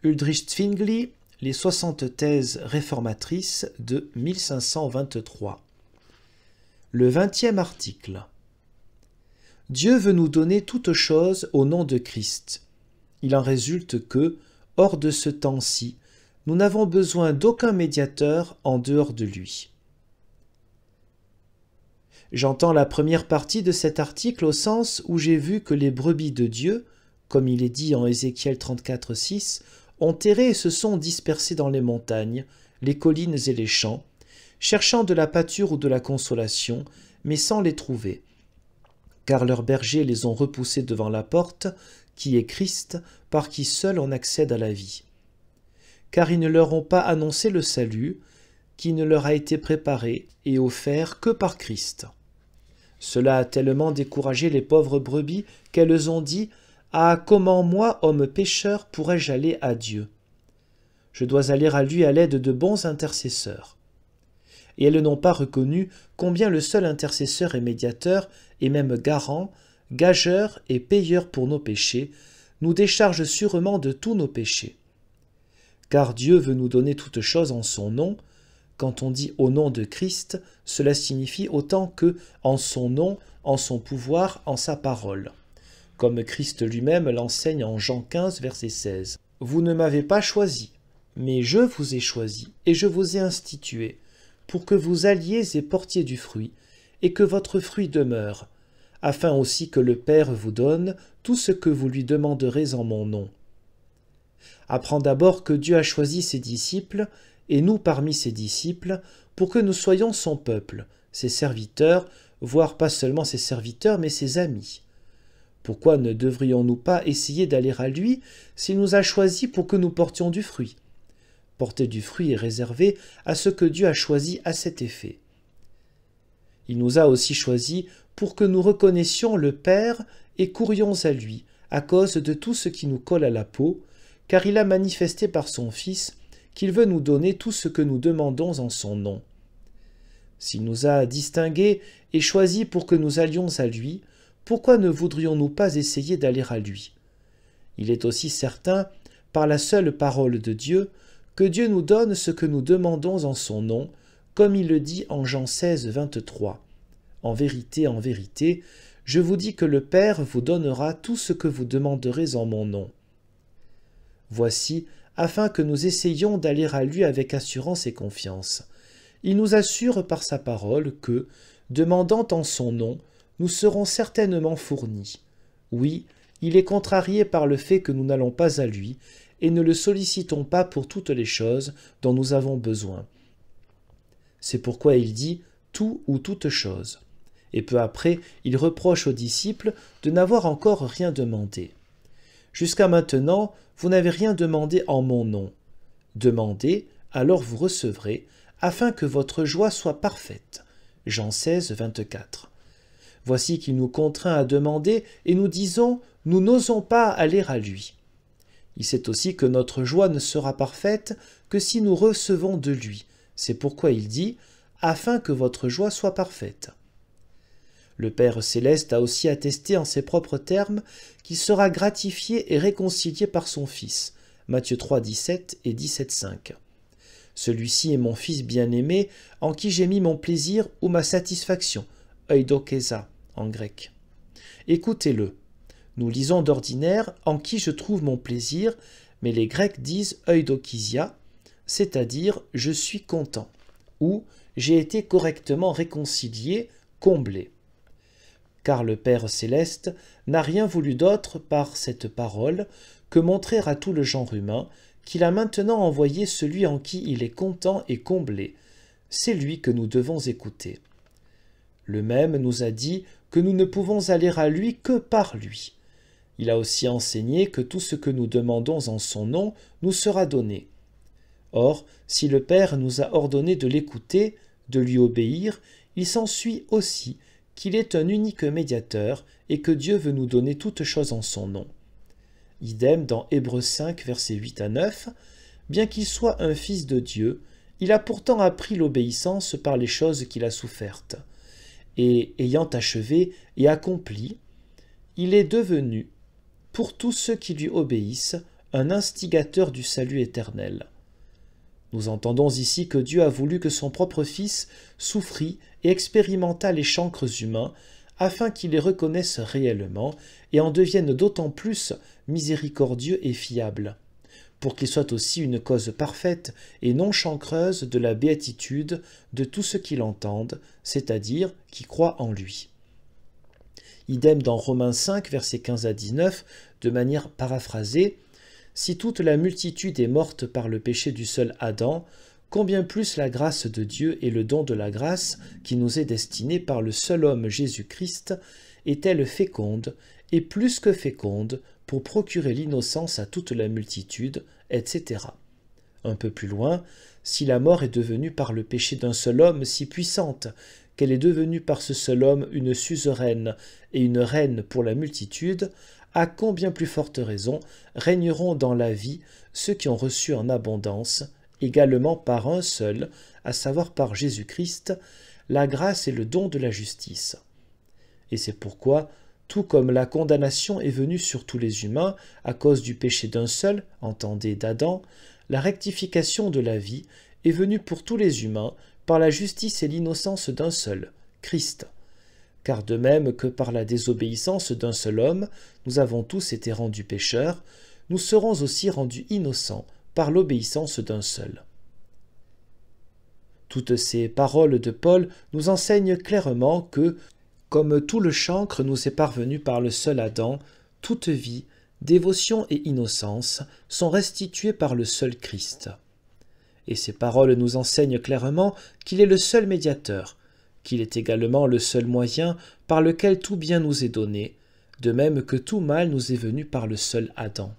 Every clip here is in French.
Ulrich Zwingli, les 60 thèses réformatrices de 1523. Le 20e article. Dieu veut nous donner toutes choses au nom de Christ. Il en résulte que, hors de ce temps-ci, nous n'avons besoin d'aucun médiateur en dehors de lui. J'entends la première partie de cet article au sens où j'ai vu que les brebis de Dieu, comme il est dit en Ézéchiel 34,6, ont erré et se sont dispersés dans les montagnes, les collines et les champs, cherchant de la pâture ou de la consolation, mais sans les trouver. Car leurs bergers les ont repoussés devant la porte, qui est Christ, par qui seul on accède à la vie. Car ils ne leur ont pas annoncé le salut, qui ne leur a été préparé et offert que par Christ. Cela a tellement découragé les pauvres brebis qu'elles ont dit « Ah, comment moi, homme pécheur, pourrais-je aller à Dieu ? Je dois aller à lui à l'aide de bons intercesseurs. » Et elles n'ont pas reconnu combien le seul intercesseur et médiateur, et même garant, gageur et payeur pour nos péchés, nous décharge sûrement de tous nos péchés. Car Dieu veut nous donner toutes choses en son nom. Quand on dit au nom de Christ, cela signifie autant que en son nom, en son pouvoir, en sa parole. Comme Christ lui-même l'enseigne en Jean 15, verset 16. « Vous ne m'avez pas choisi, mais je vous ai choisi et je vous ai institué, pour que vous alliez et portiez du fruit, et que votre fruit demeure, afin aussi que le Père vous donne tout ce que vous lui demanderez en mon nom. » Apprends d'abord que Dieu a choisi ses disciples, et nous parmi ses disciples, pour que nous soyons son peuple, ses serviteurs, voire pas seulement ses serviteurs, mais ses amis. Pourquoi ne devrions-nous pas essayer d'aller à lui s'il nous a choisis pour que nous portions du fruit ? Porter du fruit est réservé à ce que Dieu a choisi à cet effet. Il nous a aussi choisis pour que nous reconnaissions le Père et courions à lui, à cause de tout ce qui nous colle à la peau, car il a manifesté par son Fils qu'il veut nous donner tout ce que nous demandons en son nom. S'il nous a distingués et choisis pour que nous allions à lui, pourquoi ne voudrions-nous pas essayer d'aller à lui ? Il est aussi certain, par la seule parole de Dieu, que Dieu nous donne ce que nous demandons en son nom, comme il le dit en Jean 16, 23. En vérité, je vous dis que le Père vous donnera tout ce que vous demanderez en mon nom. Voici, afin que nous essayions d'aller à lui avec assurance et confiance. Il nous assure par sa parole que, demandant en son nom, nous serons certainement fournis. Oui, il est contrarié par le fait que nous n'allons pas à lui, et ne le sollicitons pas pour toutes les choses dont nous avons besoin. C'est pourquoi il dit « tout ou toute chose ». Et peu après, il reproche aux disciples de n'avoir encore rien demandé. Jusqu'à maintenant, vous n'avez rien demandé en mon nom. Demandez, alors vous recevrez, afin que votre joie soit parfaite. Jean 16, 24. Voici qu'il nous contraint à demander et nous disons « nous n'osons pas aller à lui ». Il sait aussi que notre joie ne sera parfaite que si nous recevons de lui. C'est pourquoi il dit « afin que votre joie soit parfaite ». Le Père céleste a aussi attesté en ses propres termes qu'il sera gratifié et réconcilié par son Fils. Matthieu 3, 17 et 17, 5. Celui-ci est mon Fils bien-aimé, en qui j'ai mis mon plaisir ou ma satisfaction, eudokésa en grec. Écoutez-le. Nous lisons d'ordinaire « en qui je trouve mon plaisir », mais les Grecs disent « eudokisia », c'est-à-dire « je suis content » ou « j'ai été correctement réconcilié, comblé ». Car le Père céleste n'a rien voulu d'autre par cette parole que montrer à tout le genre humain qu'il a maintenant envoyé celui en qui il est content et comblé. C'est lui que nous devons écouter. Le même nous a dit que nous ne pouvons aller à lui que par lui. Il a aussi enseigné que tout ce que nous demandons en son nom nous sera donné. Or, si le Père nous a ordonné de l'écouter, de lui obéir, il s'ensuit aussi qu'il est un unique médiateur et que Dieu veut nous donner toutes choses en son nom. Idem dans Hébreux 5, versets 8 à 9, bien qu'il soit un fils de Dieu, il a pourtant appris l'obéissance par les choses qu'il a souffertes. Et ayant achevé et accompli, il est devenu, pour tous ceux qui lui obéissent, un instigateur du salut éternel. Nous entendons ici que Dieu a voulu que son propre Fils souffrît et expérimentât les chancres humains, afin qu'il les reconnaisse réellement et en devienne d'autant plus miséricordieux et fiable, pour qu'il soit aussi une cause parfaite et non chancreuse de la béatitude de tous ceux qui l'entendent, c'est-à-dire qui croient en lui. Idem dans Romains 5, versets 15 à 19, de manière paraphrasée, « Si toute la multitude est morte par le péché du seul Adam, combien plus la grâce de Dieu et le don de la grâce qui nous est destiné par le seul homme Jésus-Christ est-elle féconde, et plus que féconde, pour procurer l'innocence à toute la multitude, etc. » Un peu plus loin, « Si la mort est devenue par le péché d'un seul homme si puissante, qu'elle est devenue par ce seul homme une suzeraine et une reine pour la multitude, à combien plus forte raison régneront dans la vie ceux qui ont reçu en abondance, également par un seul, à savoir par Jésus-Christ, la grâce et le don de la justice. Et c'est pourquoi, tout comme la condamnation est venue sur tous les humains à cause du péché d'un seul, entendez d'Adam, la rectification de la vie est venue pour tous les humains par la justice et l'innocence d'un seul, Christ. Car de même que par la désobéissance d'un seul homme, nous avons tous été rendus pécheurs, nous serons aussi rendus innocents par l'obéissance d'un seul. Toutes ces paroles de Paul nous enseignent clairement que, comme tout le chancre nous est parvenu par le seul Adam, toute vie, dévotion et innocence sont restituées par le seul Christ. Et ces paroles nous enseignent clairement qu'il est le seul médiateur, qu'il est également le seul moyen par lequel tout bien nous est donné, de même que tout mal nous est venu par le seul Adam.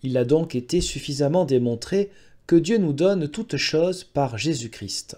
Il a donc été suffisamment démontré que Dieu nous donne toutes choses par Jésus-Christ.